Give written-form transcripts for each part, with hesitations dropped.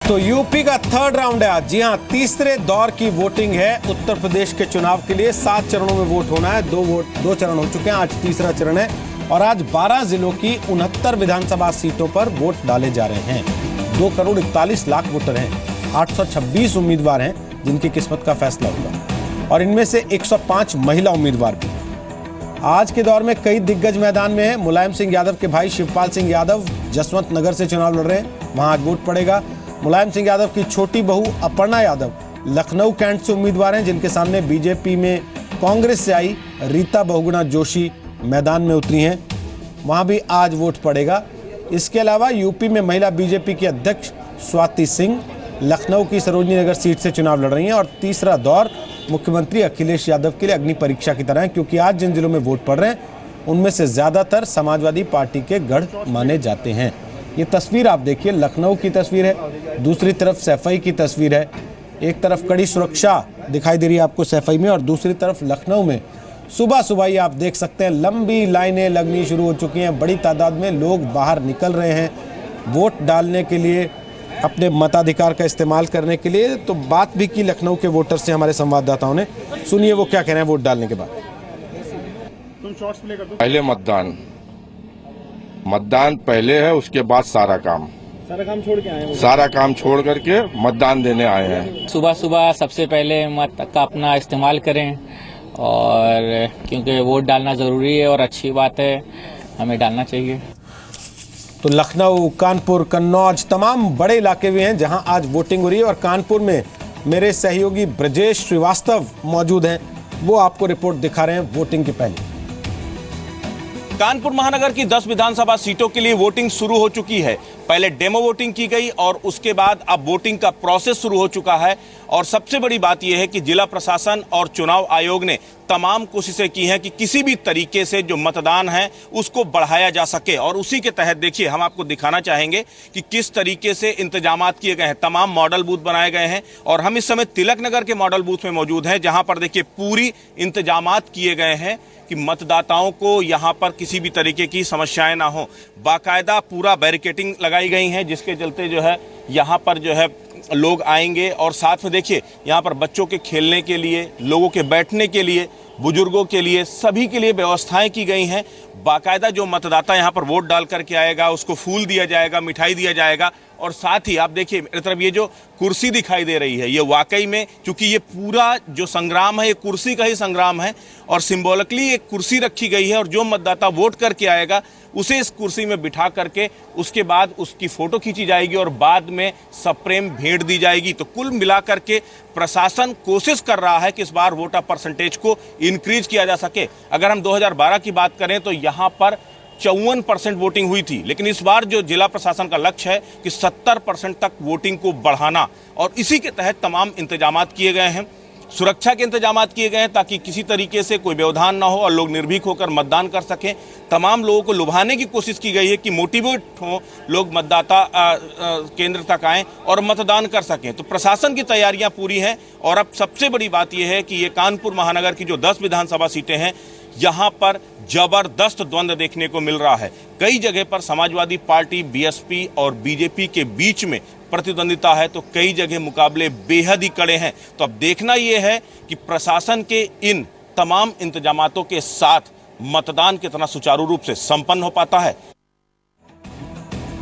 तो यूपी का third round है आज। जी हाँ, तीसरे दौर की वोटिंग है उत्तर प्रदेश के चुनाव के लिए। 7 चरणों में वोट होना है। दो चरण हो चुके हैं, आज तीसरा चरण है। और आज 12 जिलों की 69 विधानसभा सीटों पर वोट डाले जा रहे हैं। 2 करोड़ 41 लाख वोटर हैं। 826 उम्मीदवार हैं जिनकी किस्मत का फैसला होगा, और इनमें से 105 महिला उम्मीदवार भी। आज के दौर में कई दिग्गज मैदान में हैं। मुलायम सिंह यादव के भाई शिवपाल सिंह यादव जसवंत नगर से चुनाव लड़ रहे हैं, वहां आज वोट पड़ेगा। मुलायम सिंह यादव की छोटी बहू अपर्णा यादव लखनऊ कैंट से उम्मीदवार हैं, जिनके सामने बीजेपी में कांग्रेस से आई रीता बहुगुणा जोशी मैदान में उतरी हैं, वहां भी आज वोट पड़ेगा। इसके अलावा यूपी में महिला बीजेपी की अध्यक्ष स्वाति सिंह लखनऊ की सरोजनी नगर सीट से चुनाव लड़ रही हैं। और तीसरा दौर मुख्यमंत्री अखिलेश यादव के लिए अग्नि परीक्षा की तरह है, क्योंकि आज जिन जिलों में वोट पड़ रहे हैं उनमें से ज़्यादातर समाजवादी पार्टी के गढ़ माने जाते हैं। ये तस्वीर आप देखिए, लखनऊ की तस्वीर है, दूसरी तरफ सैफई की तस्वीर है। एक तरफ कड़ी सुरक्षा दिखाई दे रही है आपको सैफई में, और दूसरी तरफ लखनऊ में सुबह सुबह ही आप देख सकते हैं लंबी लाइनें लगनी शुरू हो चुकी हैं। बड़ी तादाद में लोग बाहर निकल रहे हैं वोट डालने के लिए, अपने मताधिकार का इस्तेमाल करने के लिए। तो बात भी की लखनऊ के वोटर से हमारे संवाददाताओं ने, सुनिए वो क्या कह रहे हैं वोट डालने के बाद। पहले मतदान पहले है, उसके बाद सारा काम छोड़ के आए हैं। सारा काम छोड़ करके मतदान देने आए हैं। सुबह सुबह सबसे पहले मत का अपना इस्तेमाल करें, और क्योंकि वोट डालना जरूरी है और अच्छी बात है, हमें डालना चाहिए। तो लखनऊ, कानपुर, कन्नौज तमाम बड़े इलाके भी हैं जहां आज वोटिंग हो रही है। और कानपुर में मेरे सहयोगी ब्रजेश श्रीवास्तव मौजूद हैं, वो आपको रिपोर्ट दिखा रहे हैं वोटिंग के पहले। कानपुर महानगर की 10 विधानसभा सीटों के लिए वोटिंग शुरू हो चुकी है। पहले डेमो वोटिंग की गई और उसके बाद अब वोटिंग का प्रोसेस शुरू हो चुका है। और सबसे बड़ी बात यह है कि जिला प्रशासन और चुनाव आयोग ने तमाम कोशिशें की हैं कि किसी भी तरीके से जो मतदान है उसको बढ़ाया जा सके। और उसी के तहत देखिए, हम आपको दिखाना चाहेंगे कि किस तरीके से इंतजामात किए गए हैं। तमाम मॉडल बूथ बनाए गए हैं, और हम इस समय तिलक नगर के मॉडल बूथ में मौजूद हैं, जहां पर देखिए पूरी इंतजामात किए गए हैं कि मतदाताओं को यहां पर किसी भी तरीके की समस्याएं ना हो। बाकायदा पूरा बैरिकेडिंग लगाई गई है, जिसके चलते जो है यहां पर जो है लोग आएंगे। और साथ में देखिए यहां पर बच्चों के खेलने के लिए, लोगों के बैठने के लिए, बुजुर्गों के लिए, सभी के लिए व्यवस्थाएं की गई हैं। बाकायदा जो मतदाता यहां पर वोट डाल करके आएगा उसको फूल दिया जाएगा, मिठाई दिया जाएगा। और साथ ही आप देखिए मेरी तरफ ये जो कुर्सी दिखाई दे रही है, ये वाकई में क्योंकि ये पूरा जो संग्राम है ये कुर्सी का ही संग्राम है, और सिंबॉलिकली एक कुर्सी रखी गई है। और जो मतदाता वोट करके आएगा उसे इस कुर्सी में बिठा करके उसके बाद उसकी फोटो खींची जाएगी और बाद में सप्रेम भेंट दी जाएगी। तो कुल मिलाकर के प्रशासन कोशिश कर रहा है कि इस बार वोटर परसेंटेज को इंक्रीज किया जा सके। अगर हम 2012 की बात करें तो यहाँ पर 54% वोटिंग हुई थी, लेकिन इस बार जो जिला प्रशासन का लक्ष्य है कि 70% तक वोटिंग को बढ़ाना, और इसी के तहत तमाम इंतजामात किए गए हैं। सुरक्षा के इंतजामात किए गए हैं ताकि किसी तरीके से कोई व्यवधान ना हो और लोग निर्भीक होकर मतदान कर सकें। तमाम लोगों को लुभाने की कोशिश की गई है कि मोटिवेट हो लोग, मतदाता केंद्र तक आएं और मतदान कर सकें। तो प्रशासन की तैयारियां पूरी हैं। और अब सबसे बड़ी बात यह है कि ये कानपुर महानगर की जो 10 विधानसभा सीटें हैं, यहाँ पर जबरदस्त द्वंद्व देखने को मिल रहा है। कई जगह पर समाजवादी पार्टी, बीएसपी और बीजेपी के बीच में प्रतिद्वंदिता है, तो कई जगह मुकाबले बेहद ही कड़े हैं। तो अब देखना यह है कि प्रशासन के इन तमाम इंतजामातों के साथ मतदान कितना सुचारू रूप से संपन्न हो पाता है।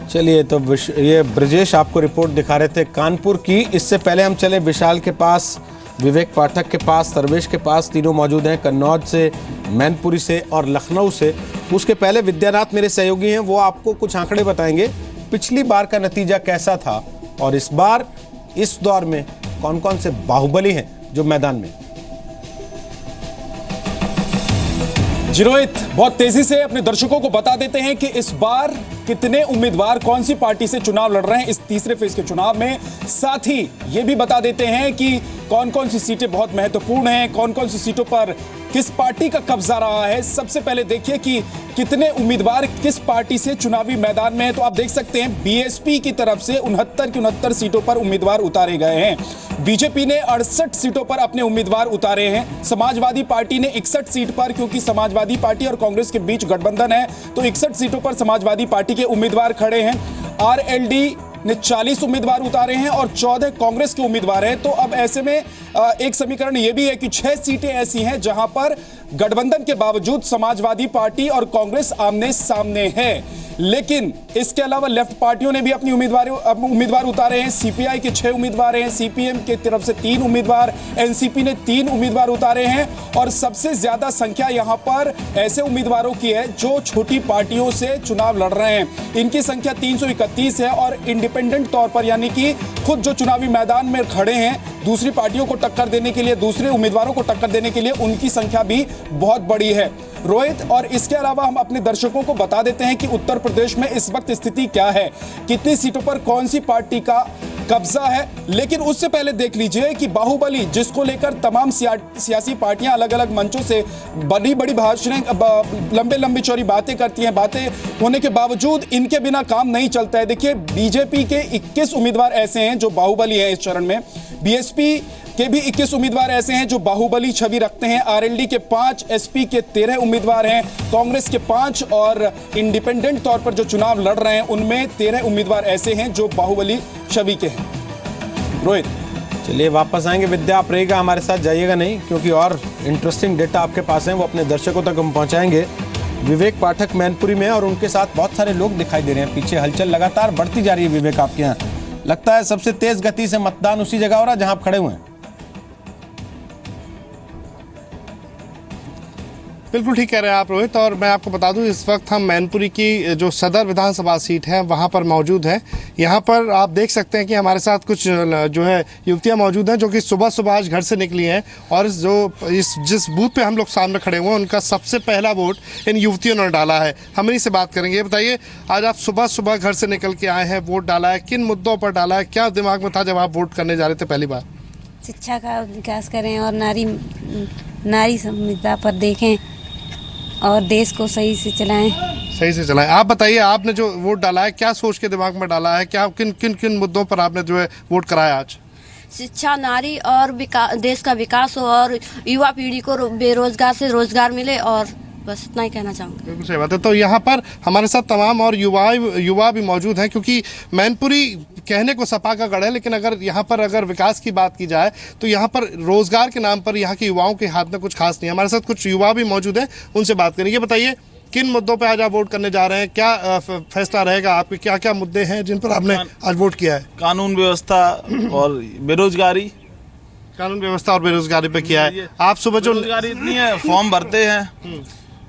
चलिए, तो ये ब्रजेश आपको रिपोर्ट दिखा रहे थे कानपुर की। इससे पहले हम चले विशाल के पास, विवेक पाठक के पास, सर्वेश के पास, तीनों मौजूद हैं कन्नौज से, मैनपुरी से और लखनऊ से। उसके पहले विद्यानाथ मेरे सहयोगी हैं, वो आपको कुछ आंकड़े बताएंगे पिछली बार का नतीजा कैसा था और इस बार इस दौर में कौन कौन से बाहुबली हैं जो मैदान में। जी रोहित, बहुत तेजी से अपने दर्शकों को बता देते हैं कि इस बार कितने उम्मीदवार कौन सी पार्टी से चुनाव लड़ रहे हैं इस तीसरे फेज के चुनाव में। साथ ही ये भी बता देते हैं कि कौन कौन सी सीटें बहुत महत्वपूर्ण हैं, कौन कौन सी सीटों पर किस पार्टी का कब्जा रहा है। सबसे पहले देखिए कि कितने उम्मीदवार किस पार्टी से चुनावी मैदान में है। तो आप देख सकते हैं बीएसपी की तरफ से 69 की 69 सीटों पर उम्मीदवार उतारे गए हैं। बीजेपी ने 68 सीटों पर अपने उम्मीदवार उतारे हैं। समाजवादी पार्टी ने 61 सीट पर, क्योंकि समाजवादी पार्टी और कांग्रेस के बीच गठबंधन है, तो 61 सीटों पर समाजवादी पार्टी के उम्मीदवार खड़े हैं। आरएलडी ने 40 उम्मीदवार उतारे हैं और 14 कांग्रेस के उम्मीदवार हैं। तो अब ऐसे में एक समीकरण यह भी है कि 6 सीटें ऐसी हैं जहां पर गठबंधन के बावजूद समाजवादी पार्टी और कांग्रेस आमने सामने है। लेकिन इसके अलावा लेफ्ट पार्टियों ने भी अपनी उम्मीदवार उतारे हैं। सीपीआई के 6 उम्मीदवार हैं, सीपीएम के तरफ से 3 उम्मीदवार, एनसीपी ने 3 उम्मीदवार उतारे हैं और सबसे ज्यादा संख्या यहां पर ऐसे उम्मीदवारों की है जो छोटी पार्टियों से चुनाव लड़ रहे हैं। इनकी संख्या 331 है और इंडिपेंडेंट तौर पर यानी कि खुद जो चुनावी मैदान में खड़े हैं दूसरी पार्टियों को टक्कर देने के लिए, दूसरे उम्मीदवारों को टक्कर देने के लिए, उनकी संख्या भी बहुत बड़ी है रोहित। और इसके अलावा हम अपने दर्शकों को बता देते हैं कि उत्तर प्रदेश में इस वक्त स्थिति क्या है, कितनी सीटों पर कौन सी पार्टी का कब्जा है। लेकिन उससे पहले देख लीजिए कि बाहुबली, जिसको लेकर तमाम सियासी पार्टियां अलग अलग मंचों से बड़ी बड़ी भाषणें, लंबी चौड़ी बातें करती हैं, बातें होने के बावजूद इनके बिना काम नहीं चलता है। देखिए, बीजेपी के 21 उम्मीदवार ऐसे हैं जो बाहुबली हैं इस चरण में, बीएसपी के भी 21 उम्मीदवार ऐसे हैं जो बाहुबली छवि रखते हैं, आरएलडी के 5, एसपी के 13 उम्मीदवार हैं, कांग्रेस के 5 और इंडिपेंडेंट तौर पर जो चुनाव लड़ रहे हैं उनमें 13 उम्मीदवार ऐसे हैं जो बाहुबली छवि के हैं। रोहित, चलिए वापस आएंगे। विद्या, आप रहेगा हमारे साथ, जाइएगा नहीं, क्योंकि और इंटरेस्टिंग डेटा आपके पास हैं वो अपने दर्शकों तक हम पहुंचाएंगे। विवेक पाठक मैनपुरी में और उनके साथ बहुत सारे लोग दिखाई दे रहे हैं, पीछे हलचल लगातार बढ़ती जा रही है। विवेक, आपके यहाँ लगता है सबसे तेज गति से मतदान उसी जगह हो रहा है जहां आप खड़े हुए हैं? बिल्कुल ठीक कह रहे हैं आप रोहित। और मैं आपको बता दूं, इस वक्त हम मैनपुरी की जो सदर विधानसभा सीट है वहां पर मौजूद हैं। यहां पर आप देख सकते हैं कि हमारे साथ कुछ जो है युवतियां मौजूद हैं जो कि सुबह आज घर से निकली हैं और जिस बूथ पे हम लोग सामने खड़े हुए हैं उनका सबसे पहला वोट इन युवतियों ने डाला है। हम इन्हीं से बात करेंगे। ये बताइए, आज आप सुबह घर से निकल के आए हैं, वोट डाला है, किन मुद्दों पर डाला है, क्या दिमाग में था जब आप वोट करने जा रहे थे पहली बार? शिक्षा का विकास करें और नारी संविधा पर देखें और देश को सही से चलाएं। आप बताइए, आपने जो वोट डाला है क्या सोच के दिमाग में डाला है, क्या किन मुद्दों पर आपने जो है वोट कराया आज? शिक्षा, नारी और देश का विकास हो और युवा पीढ़ी को बेरोजगार से रोजगार मिले, और बस इतना ही कहना चाहूँगा। बिल्कुल सही बात है। तो यहाँ पर हमारे साथ तमाम और युवा भी मौजूद हैं, क्योंकि मैनपुरी कहने को सपा का गढ़ है, लेकिन अगर विकास की बात की जाए तो यहाँ पर रोजगार के नाम पर यहाँ के युवाओं के हाथ में कुछ खास नहीं है। हमारे साथ कुछ युवा भी मौजूद हैं, उनसे बात करेंगे। बताइए, किन मुद्दों पर आज आप वोट करने जा रहे हैं, क्या फैसला रहेगा आपके, क्या क्या मुद्दे हैं जिन पर आपने आज वोट किया है? कानून व्यवस्था और बेरोजगारी। कानून व्यवस्था और बेरोजगारी पे किया है। आप सुबह जो बेरोजगारी इतनी है, फॉर्म भरते हैं,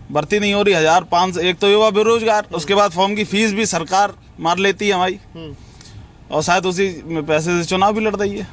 भर्ती नहीं हो रही, 1500। एक तो युवा बेरोजगार, उसके बाद फॉर्म की फीस भी सरकार मार लेती है हमारी, और शायद उसी पैसे से चुनाव भी लड़ रही है।